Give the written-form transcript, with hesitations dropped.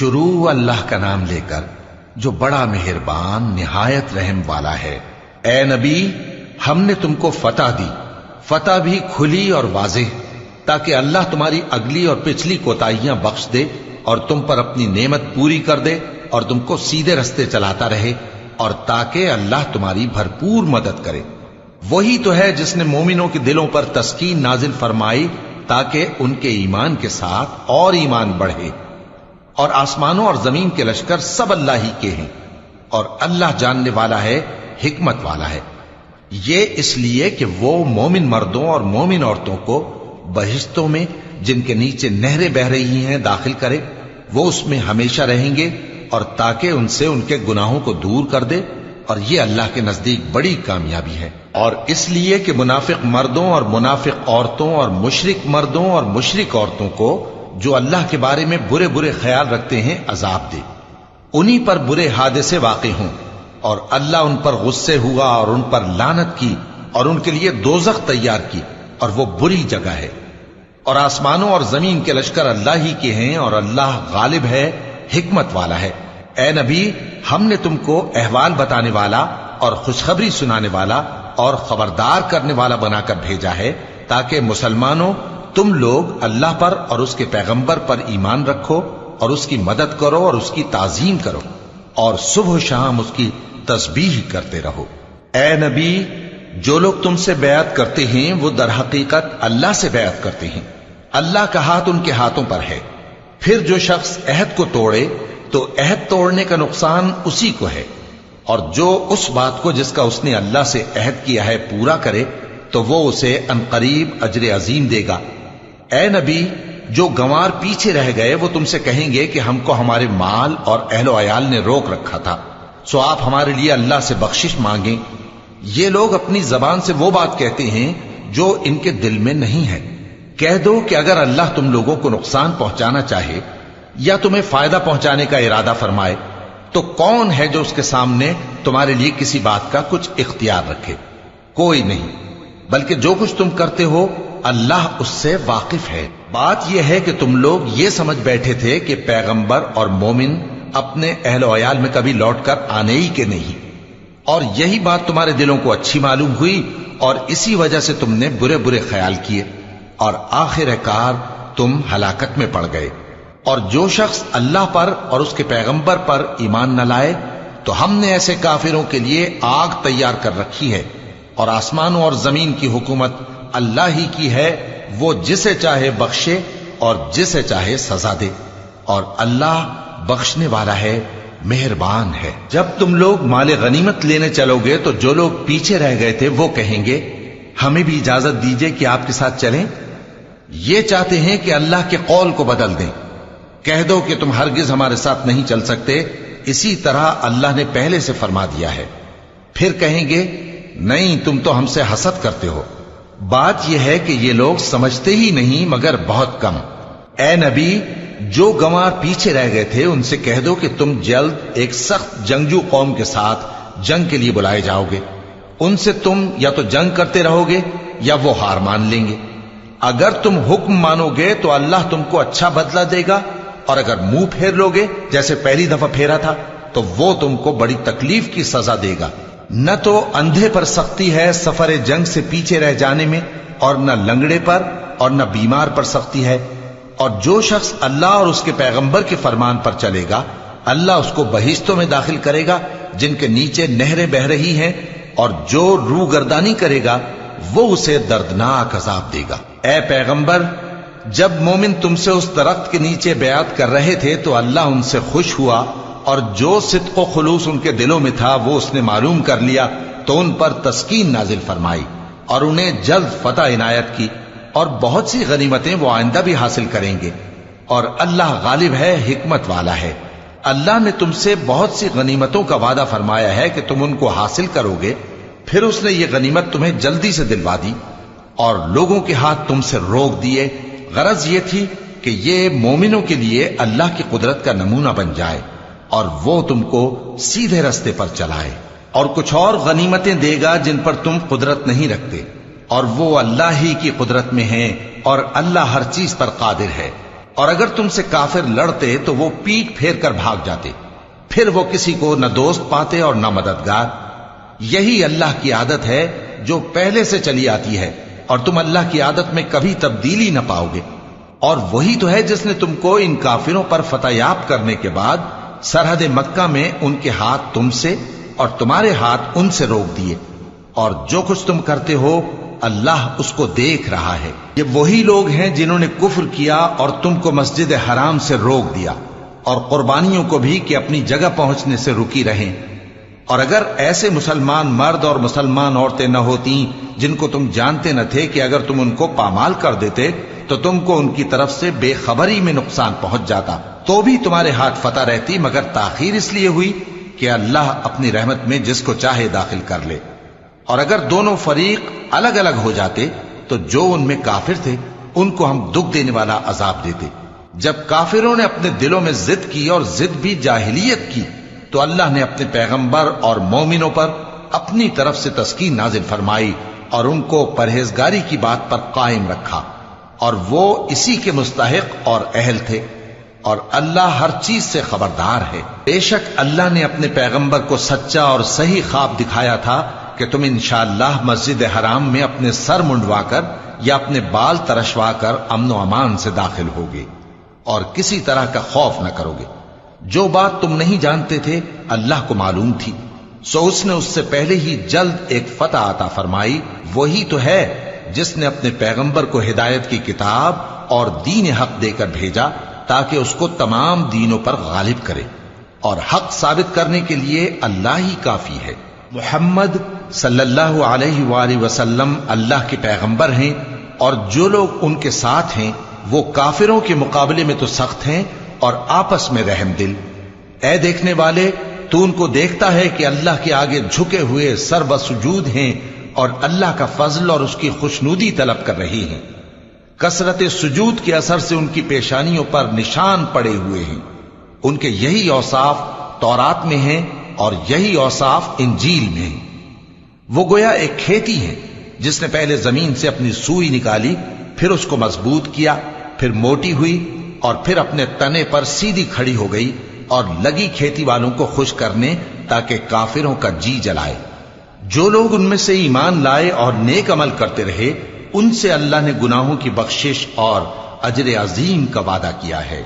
شروع اللہ کا نام لے کر جو بڑا مہربان نہایت رحم والا ہے۔ اے نبی، ہم نے تم کو فتح دی، فتح بھی کھلی اور واضح، تاکہ اللہ تمہاری اگلی اور پچھلی کوتاہیاں بخش دے اور تم پر اپنی نعمت پوری کر دے اور تم کو سیدھے رستے چلاتا رہے، اور تاکہ اللہ تمہاری بھرپور مدد کرے۔ وہی تو ہے جس نے مومنوں کے دلوں پر تسکین نازل فرمائی تاکہ ان کے ایمان کے ساتھ اور ایمان بڑھے، اور آسمانوں اور زمین کے لشکر سب اللہ ہی کے ہیں، اور اللہ جاننے والا ہے، حکمت والا ہے۔ یہ اس لیے کہ وہ مومن مردوں اور مومن عورتوں کو بہشتوں میں جن کے نیچے نہریں بہ رہی ہیں داخل کرے، وہ اس میں ہمیشہ رہیں گے، اور تاکہ ان سے ان کے گناہوں کو دور کر دے، اور یہ اللہ کے نزدیک بڑی کامیابی ہے۔ اور اس لیے کہ منافق مردوں اور منافق عورتوں اور مشرک مردوں اور مشرک عورتوں کو جو اللہ کے بارے میں برے برے خیال رکھتے ہیں عذاب دے، انہی پر برے حادثے واقع ہوں، اور اللہ ان پر غصے ہوا اور ان پر لعنت کی اور ان کے لیے دوزخ تیار کی، اور وہ بری جگہ ہے۔ اور آسمانوں اور زمین کے لشکر اللہ ہی کے ہیں، اور اللہ غالب ہے، حکمت والا ہے۔ اے نبی، ہم نے تم کو احوال بتانے والا اور خوشخبری سنانے والا اور خبردار کرنے والا بنا کر بھیجا ہے، تاکہ مسلمانوں تم لوگ اللہ پر اور اس کے پیغمبر پر ایمان رکھو اور اس کی مدد کرو اور اس کی تعظیم کرو، اور صبح و شام اس کی تسبیح کرتے رہو۔ اے نبی، جو لوگ تم سے بیعت کرتے ہیں وہ در حقیقت اللہ سے بیعت کرتے ہیں، اللہ کا ہاتھ ان کے ہاتھوں پر ہے۔ پھر جو شخص عہد کو توڑے تو عہد توڑنے کا نقصان اسی کو ہے، اور جو اس بات کو جس کا اس نے اللہ سے عہد کیا ہے پورا کرے تو وہ اسے عنقریب اجر عظیم دے گا۔ اے نبی، جو گنوار پیچھے رہ گئے وہ تم سے کہیں گے کہ ہم کو ہمارے مال اور اہل و عیال نے روک رکھا تھا، سو آپ ہمارے لیے اللہ سے بخشش مانگیں۔ یہ لوگ اپنی زبان سے وہ بات کہتے ہیں جو ان کے دل میں نہیں ہے۔ کہہ دو کہ اگر اللہ تم لوگوں کو نقصان پہنچانا چاہے یا تمہیں فائدہ پہنچانے کا ارادہ فرمائے تو کون ہے جو اس کے سامنے تمہارے لیے کسی بات کا کچھ اختیار رکھے؟ کوئی نہیں، بلکہ جو کچھ تم کرتے ہو اللہ اس سے واقف ہے۔ بات یہ ہے کہ تم لوگ یہ سمجھ بیٹھے تھے کہ پیغمبر اور مومن اپنے اہل و عیال میں کبھی لوٹ کر آنے ہی کے نہیں، اور یہی بات تمہارے دلوں کو اچھی معلوم ہوئی اور اسی وجہ سے تم نے برے برے خیال کیے، اور آخر کار تم ہلاکت میں پڑ گئے۔ اور جو شخص اللہ پر اور اس کے پیغمبر پر ایمان نہ لائے تو ہم نے ایسے کافروں کے لیے آگ تیار کر رکھی ہے، اور آسمانوں اور زمین کی حکومت اللہ ہی کی ہے، وہ جسے چاہے بخشے اور جسے چاہے سزا دے، اور اللہ بخشنے والا ہے، مہربان ہے۔ جب تم لوگ مال غنیمت لینے چلو گے تو جو لوگ پیچھے رہ گئے تھے وہ کہیں گے ہمیں بھی اجازت دیجئے کہ آپ کے ساتھ چلیں۔ یہ چاہتے ہیں کہ اللہ کے قول کو بدل دیں۔ کہہ دو کہ تم ہرگز ہمارے ساتھ نہیں چل سکتے، اسی طرح اللہ نے پہلے سے فرما دیا ہے۔ پھر کہیں گے نہیں، تم تو ہم سے حسد کرتے ہو۔ بات یہ ہے کہ یہ لوگ سمجھتے ہی نہیں مگر بہت کم۔ اے نبی، جو گنوار پیچھے رہ گئے تھے ان سے کہہ دو کہ تم جلد ایک سخت جنگجو قوم کے ساتھ جنگ کے لیے بلائے جاؤ گے، ان سے تم یا تو جنگ کرتے رہو گے یا وہ ہار مان لیں گے۔ اگر تم حکم مانو گے تو اللہ تم کو اچھا بدلہ دے گا، اور اگر منہ پھیر لو گے جیسے پہلی دفعہ پھیرا تھا تو وہ تم کو بڑی تکلیف کی سزا دے گا۔ نہ تو اندھے پر سختی ہے سفر جنگ سے پیچھے رہ جانے میں، اور نہ لنگڑے پر اور نہ بیمار پر سختی ہے۔ اور جو شخص اللہ اور اس کے پیغمبر کے فرمان پر چلے گا اللہ اس کو بہشتوں میں داخل کرے گا جن کے نیچے نہریں بہ رہی ہیں، اور جو روگردانی کرے گا وہ اسے دردناک عذاب دے گا۔ اے پیغمبر، جب مومن تم سے اس درخت کے نیچے بیعت کر رہے تھے تو اللہ ان سے خوش ہوا، اور جو صدق و خلوص ان کے دلوں میں تھا وہ اس نے معلوم کر لیا تو ان پر تسکین نازل فرمائی اور انہیں جلد فتح عنایت کی، اور بہت سی غنیمتیں وہ آئندہ بھی حاصل کریں گے، اور اللہ غالب ہے، حکمت والا ہے۔ اللہ نے تم سے بہت سی غنیمتوں کا وعدہ فرمایا ہے کہ تم ان کو حاصل کرو گے، پھر اس نے یہ غنیمت تمہیں جلدی سے دلوا دی اور لوگوں کے ہاتھ تم سے روک دیے۔ غرض یہ تھی کہ یہ مومنوں کے لیے اللہ کی قدرت کا نمونہ بن جائے اور وہ تم کو سیدھے رستے پر چلائے، اور کچھ اور غنیمتیں دے گا جن پر تم قدرت نہیں رکھتے، اور وہ اللہ ہی کی قدرت میں ہیں، اور اللہ ہر چیز پر قادر ہے۔ اور اگر تم سے کافر لڑتے تو وہ پیٹ پھیر کر بھاگ جاتے، پھر وہ کسی کو نہ دوست پاتے اور نہ مددگار۔ یہی اللہ کی عادت ہے جو پہلے سے چلی آتی ہے، اور تم اللہ کی عادت میں کبھی تبدیلی نہ پاؤ گے۔ اور وہی تو ہے جس نے تم کو ان کافروں پر فتح یاب کرنے کے بعد سرحد مکہ میں ان کے ہاتھ تم سے اور تمہارے ہاتھ ان سے روک دیے، اور جو کچھ تم کرتے ہو اللہ اس کو دیکھ رہا ہے۔ یہ وہی لوگ ہیں جنہوں نے کفر کیا اور تم کو مسجد حرام سے روک دیا، اور قربانیوں کو بھی کہ اپنی جگہ پہنچنے سے رکی رہیں۔ اور اگر ایسے مسلمان مرد اور مسلمان عورتیں نہ ہوتی جن کو تم جانتے نہ تھے کہ اگر تم ان کو پامال کر دیتے تو تم کو ان کی طرف سے بے خبری میں نقصان پہنچ جاتا، تو بھی تمہارے ہاتھ فتح رہتی، مگر تاخیر اس لیے ہوئی کہ اللہ اپنی رحمت میں جس کو چاہے داخل کر لے۔ اور اگر دونوں فریق الگ الگ ہو جاتے تو جو ان میں کافر تھے ان کو ہم دکھ دینے والا عذاب دیتے۔ جب کافروں نے اپنے دلوں میں ضد کی، اور ضد بھی جاہلیت کی، تو اللہ نے اپنے پیغمبر اور مومنوں پر اپنی طرف سے تسکین نازل فرمائی اور ان کو پرہیزگاری کی بات پر قائم رکھا، اور وہ اسی کے مستحق اور اہل تھے، اور اللہ ہر چیز سے خبردار ہے۔ بے شک اللہ نے اپنے پیغمبر کو سچا اور صحیح خواب دکھایا تھا کہ تم انشاءاللہ مسجد حرام میں اپنے سر منڈوا کر یا اپنے بال ترشوا کر امن و امان سے داخل ہوگے اور کسی طرح کا خوف نہ کرو گے۔ جو بات تم نہیں جانتے تھے اللہ کو معلوم تھی، سو اس نے اس سے پہلے ہی جلد ایک فتح عطا فرمائی۔ وہی تو ہے جس نے اپنے پیغمبر کو ہدایت کی کتاب اور دین حق دے کر بھیجا تاکہ اس کو تمام دینوں پر غالب کرے، اور حق ثابت کرنے کے لیے اللہ ہی کافی ہے۔ محمد صلی اللہ علیہ وآلہ وسلم اللہ کے پیغمبر ہیں، اور جو لوگ ان کے ساتھ ہیں وہ کافروں کے مقابلے میں تو سخت ہیں اور آپس میں رحم دل۔ اے دیکھنے والے، تو ان کو دیکھتا ہے کہ اللہ کے آگے جھکے ہوئے سر بسجود ہیں اور اللہ کا فضل اور اس کی خوشنودی طلب کر رہی ہیں۔ کثرت سجود کے اثر سے ان کی پیشانیوں پر نشان پڑے ہوئے ہیں۔ ان کے یہی اوصاف تورات میں ہیں اور یہی اوصاف انجیل میں ہیں۔ وہ گویا ایک کھیتی ہے جس نے پہلے زمین سے اپنی سوئی نکالی، پھر اس کو مضبوط کیا، پھر موٹی ہوئی، اور پھر اپنے تنے پر سیدھی کھڑی ہو گئی اور لگی کھیتی والوں کو خوش کرنے تاکہ کافروں کا جی جلائے۔ جو لوگ ان میں سے ایمان لائے اور نیک عمل کرتے رہے ان سے اللہ نے گناہوں کی بخشش اور اجر عظیم کا وعدہ کیا ہے۔